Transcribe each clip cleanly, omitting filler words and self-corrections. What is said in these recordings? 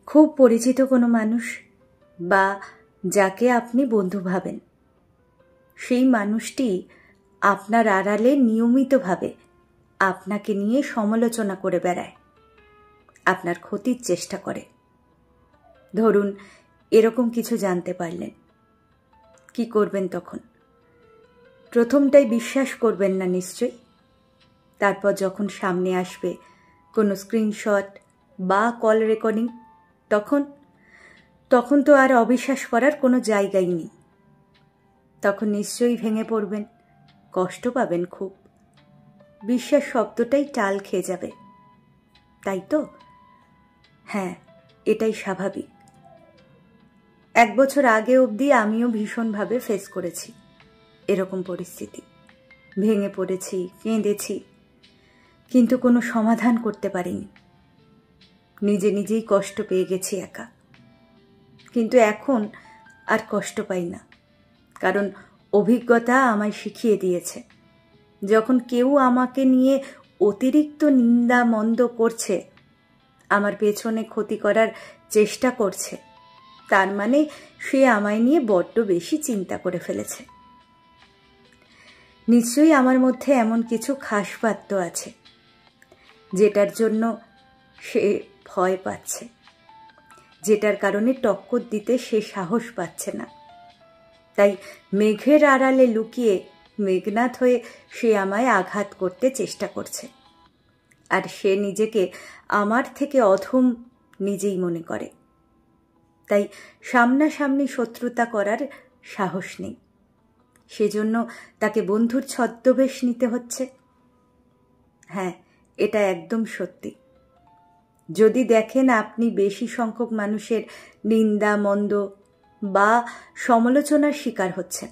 খুব পরিচিত কোনো মানুষ বা যাকে আপনি বন্ধু ভাবেন, সেই মানুষটি আপনার আড়ালে নিয়মিতভাবে আপনাকে নিয়ে সমালোচনা করে বেড়ায়, আপনার ক্ষতির চেষ্টা করে। ধরুন এরকম কিছু জানতে পারলেন, কি করবেন তখন? প্রথমটাই বিশ্বাস করবেন না নিশ্চয়ই। তারপর যখন সামনে আসবে কোনো স্ক্রিনশট বা কল রেকর্ডিং, তখন তো আর অবিশ্বাস করার কোনো জায়গাই নেই। তখন নিশ্চয়ই ভেঙে পড়বেন, কষ্ট পাবেন খুব, বিশ্বাস শব্দটাই টাল খেয়ে যাবে, তাই তো? হ্যাঁ, এটাই স্বাভাবিক। 1 বছর আগে অবধি আমিও ভীষণভাবে ফেস করেছি এরকম পরিস্থিতি। ভেঙে পড়েছি, কেঁদেছি, কিন্তু কোনো সমাধান করতে পারিনি। নিজেই কষ্ট পেয়ে গেছি একা। কিন্তু এখন আর কষ্ট পাই না, কারণ অভিজ্ঞতা আমায় শিখিয়ে দিয়েছে, যখন কেউ আমাকে নিয়ে অতিরিক্ত নিন্দা মন্দ করছে, আমার পেছনে ক্ষতি করার চেষ্টা করছে, তার মানে সে আমায় নিয়ে বড্ড বেশি চিন্তা করে ফেলেছে। নিশ্চয়ই আমার মধ্যে এমন কিছু খাস বাত্য আছে, যেটার জন্য সে ভয় পাচ্ছে, যেটার কারণে টক্কর দিতে সে সাহস পাচ্ছে না। তাই মেঘের আড়ালে লুকিয়ে মেঘনাদ হয়ে সে আমায় আঘাত করতে চেষ্টা করছে, আর সে নিজেকে আমার থেকে অধম নিজেই মনে করে। তাই সামনাসামনি শত্রুতা করার সাহস নেই, সেজন্য তাকে বন্ধুর ছদ্মবেশ নিতে হচ্ছে। হ্যাঁ, এটা একদম সত্যি। যদি দেখেন আপনি বেশি সংখ্যক মানুষের নিন্দা মন্দ বা সমালোচনার শিকার হচ্ছেন,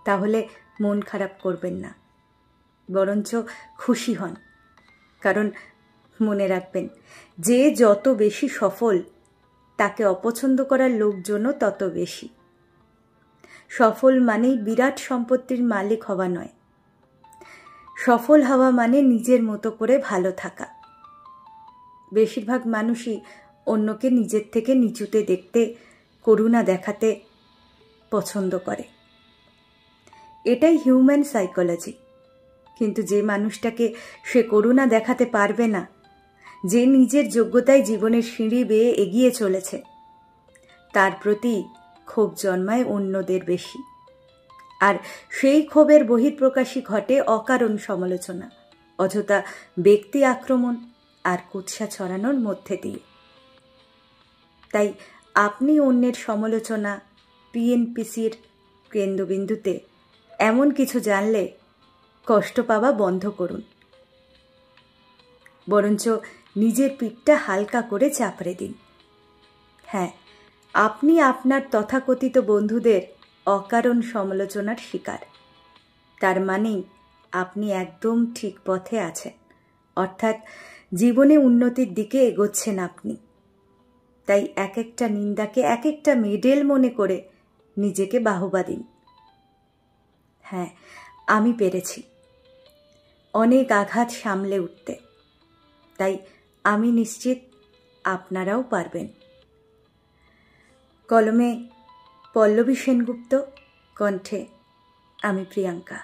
তাহলে মন খারাপ করবেন না, বরঞ্চ খুশি হন। কারণ মনে রাখবেন, যে যত বেশি সফল, তাকে অপছন্দ করার লোকজনও তত বেশি। সফল মানেই বিরাট সম্পত্তির মালিক হওয়া নয়, সফল হওয়া মানে নিজের মতো করে ভালো থাকা। বেশিরভাগ মানুষই অন্যকে নিজের থেকে নিচুতে দেখতে, করুণা দেখাতে পছন্দ করে। এটাই হিউম্যান সাইকোলজি। কিন্তু যে মানুষটাকে সে করুণা দেখাতে পারবে না, যে নিজের যোগ্যতায় জীবনের সিঁড়ি বেয়ে এগিয়ে চলেছে, তার প্রতি ক্ষোভ জন্মায় অন্যদের বেশি। আর সেই ক্ষোভের বহিঃপ্রকাশই ঘটে অকারণ সমালোচনা, অযথা ব্যক্তি আক্রমণ আর কুৎসা ছড়ানোর মধ্যে দিয়ে। তাই আপনি অন্যের সমালোচনা, টিএনপিসির কেন্দ্রবিন্দুতে এমন কিছু জানলে কষ্ট পাওয়া বন্ধ করুন, বরঞ্চ নিজের পিঠটা হালকা করে চাপড়ে দিন। হ্যাঁ, আপনি আপনার তথাকথিত বন্ধুদের অকারণ সমালোচনার শিকার, তার মানেই আপনি একদম ঠিক পথে আছেন, অর্থাৎ জীবনে উন্নতির দিকে এগোচ্ছেন আপনি। তাই এক একটা নিন্দাকে এক একটা মেডেল মনে করে নিজেকে বাহবা দিন। হ্যাঁ, আমি পেরেছি অনেক আঘাত সামলে উঠতে, তাই আমি নিশ্চিত আপনারাও পারবেন। কলমে পল্লবী সেনগুপ্ত, কণ্ঠে আমি প্রিয়াঙ্কা।